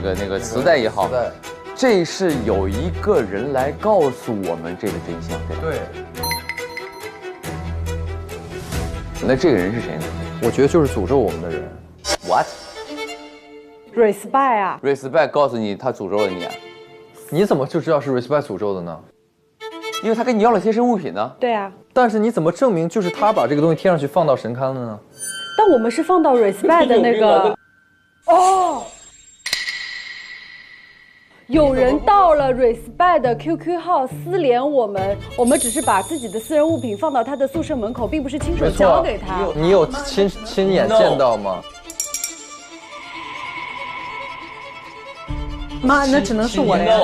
那个磁带也好，这是有一个人来告诉我们这个真相，对吧？对。那这个人是谁呢？我觉得就是诅咒我们的人。What？ Respect 啊 Respect 告诉你他诅咒了你，你怎么就知道是 Respect 诅咒的呢？因为他跟你要了贴身物品呢。对啊，但是你怎么证明就是他把这个东西贴上去放到神龛了呢？但我们是放到 Respect 的那个。哦。有人到了 Respect 的 QQ 号私联我们只是把自己的私人物品放到他的宿舍门口，并不是亲手交给他。你有亲眼见到吗？妈，那只能是我了呀。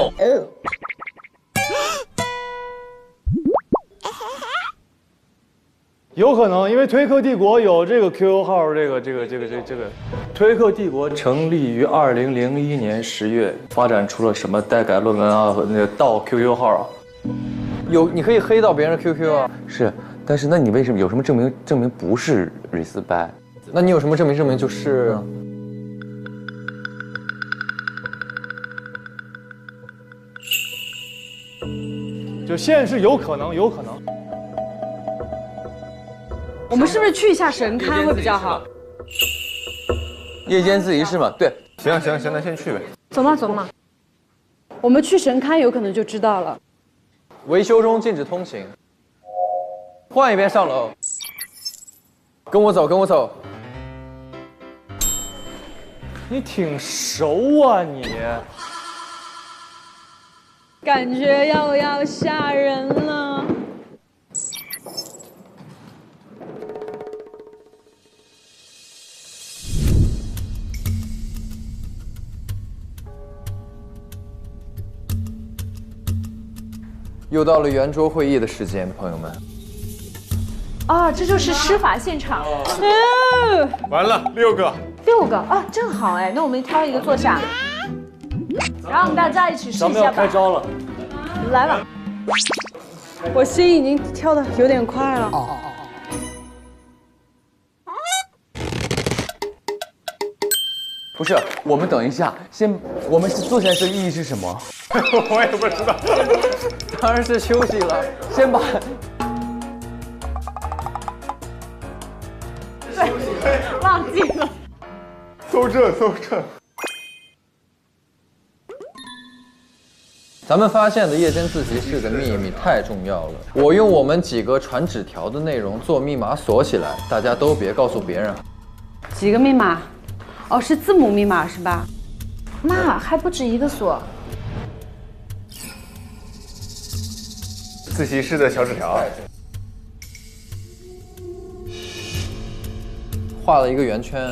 有可能，因为推克帝国有这个 QQ 号，这个。推克帝国成立于2001年10月，发展出了什么代改论文啊和那个盗 QQ 号啊？你可以黑到别人 QQ 啊。是，但是那你为什么有什么证明不是 Respect？ 那你有什么证明就是呢？就现是有可能。我们是不是去一下神龛会比较好？夜间自习室嘛，对。行，那先去呗。走嘛。我们去神龛有可能就知道了。维修中，禁止通行。换一边上楼。跟我走。你挺熟啊你。感觉要吓人了。又到了圆桌会议的时间，朋友们。啊，这就是施法现场。完了，6个啊，正好哎，那我们挑一个坐下，让大家一起试咱们要一下吧。开招了，来吧。我心已经跳得有点快了。不是，我们等一下，我们坐下来的意义是什么？我也不知道。当然是休息了。先把。忘记了。搜证。咱们发现的夜间自习室的秘密太重要了，我用我们几个传纸条的内容做密码锁起来，大家都别告诉别人。几个密码？哦，是字母密码是吧？妈，还不止一个锁。自习室的小纸条。画了一个圆圈。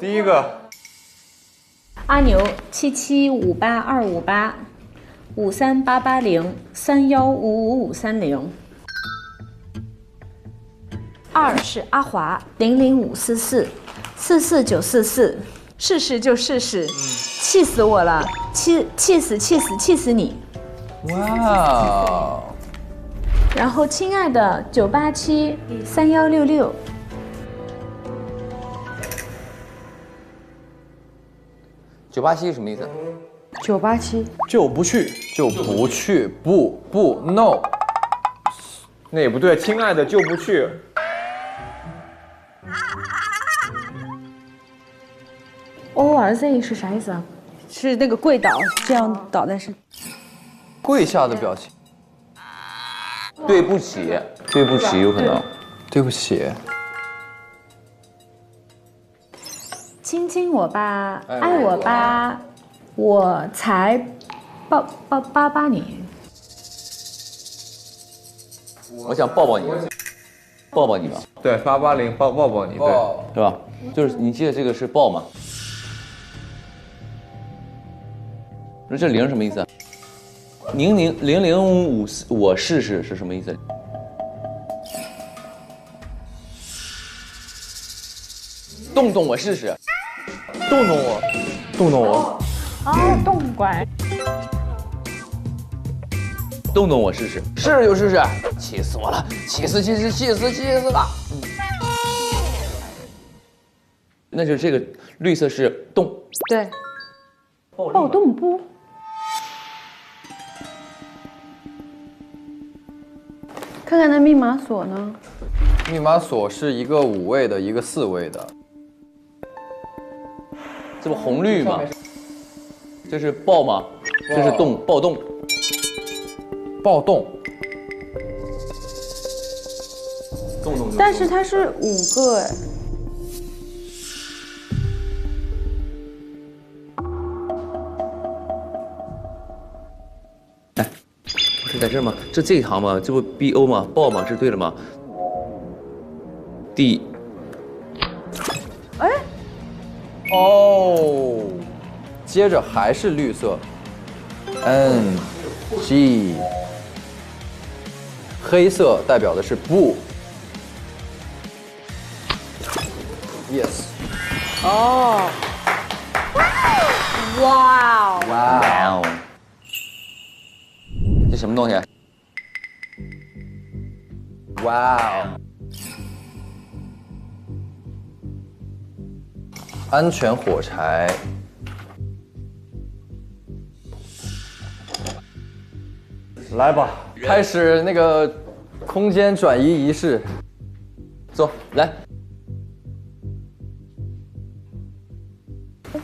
第一个，阿牛7725825838803155530。2是阿华00544444944，试试就试试，气死我了，气死你。哇！然后亲爱的9873166。987是什么意思？987就不去不 no， 那也不对，亲爱的就不去。ORZ 是啥意思啊？是那个跪倒，这样倒在身。跪下的表情。对不起，有可能。对不起。亲亲我吧，爱我吧，我才88你。我想抱抱你，抱抱你吧。对，880抱你，对，是吧？就是你记得这个是抱吗？那这0什么意思？0005我试试是什么意思？动动我试试，动动我。哦，动拐。动动我试试，试试就试试，气死我了，气死了。那就是这个绿色是动，对，暴动波。看看那密码锁呢？密码锁是一个5位的，一个4位的。这不红绿吗？这是暴吗？这是动，暴动。动。但是它是5个哎。不是在这儿吗？这一行吗？这不 BO 吗？暴吗？这对了吗？哎，哦，接着还是绿色 ，NG， 黑色代表的是不 ，Yes， 哦，哇哦，哇哦，这什么东西？哇哦，安全火柴。来吧，开始那个空间转移仪式，走，来，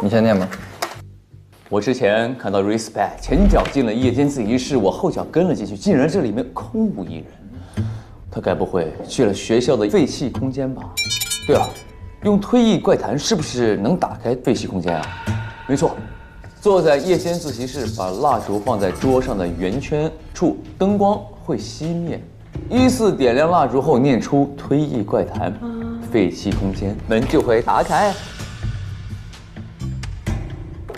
你先念吗？我之前看到 Respect 前脚进了夜间自习室，我后脚跟了进去，竟然这里面空无一人。他该不会去了学校的废弃空间吧？对了，用推艺怪谈是不是能打开废弃空间啊？没错，坐在夜间自习室，把蜡烛放在桌上的圆圈处，灯光会熄灭。依次点亮蜡烛后，念出推艺怪谈，废弃空间门就会打开。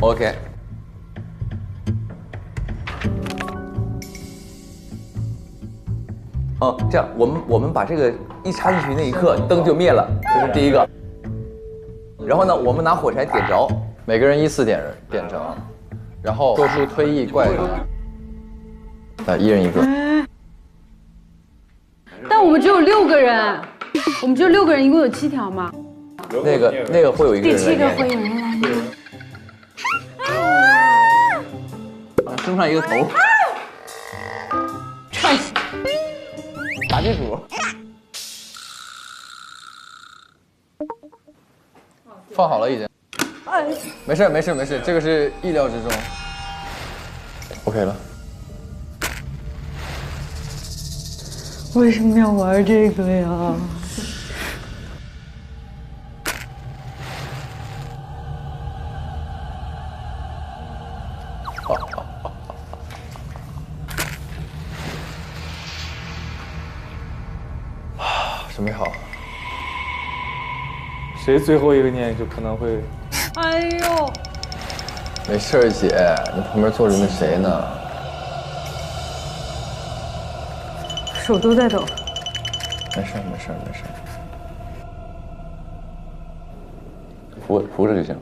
OK。哦，这样我们把这个一插进去那一刻，灯就灭了，这是第一个。然后呢，我们拿火柴点着，每个人依次点着，然后说出推艺怪谈，一人一个。但我们只有6个人，我们只有6个人，一共有7条嘛。那个会有一个第人来7个念会有人来念。升上一个头，串起。打地主。放好了已经。没事，这个是意料之中。OK 了。为什么要玩这个呀？准备好。谁最后一个念就可能会。哎呦，没事儿，姐，那旁边坐着那谁呢？手都在抖。没事。扶着就行。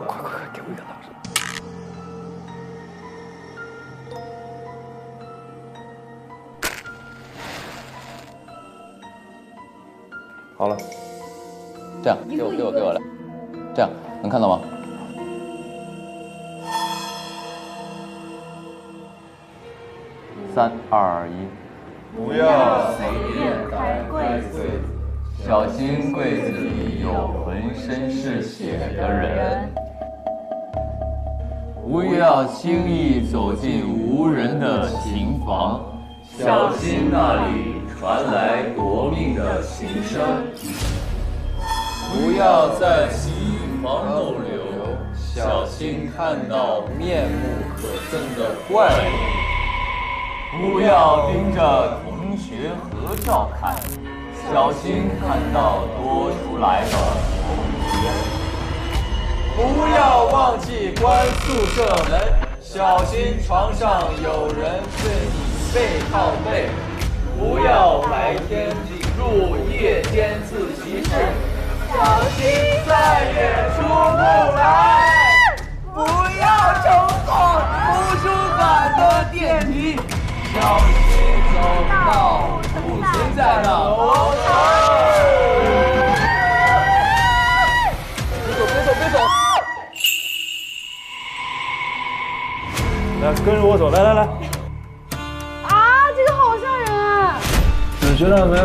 快，给我一个老师。好了，这样，给我来，这样能看到吗？3、2、1，不要随便开柜子，小心柜子里有浑身是血的人。不要轻易走进无人的琴房，小心那里传来夺命的琴声。不要在洗浴房逗留，小心看到面目可憎的怪物。不要盯着同学合照看，小心看到多出来的同学。不要忘记关宿舍门，小心床上有人对你背靠背。不要白天进入夜间自习室，小心再也出不来。不要冲错图书馆的电梯，小心走到不存在的楼层。别走！来，跟着我走，来。啊，这个好吓人啊！你觉得没有？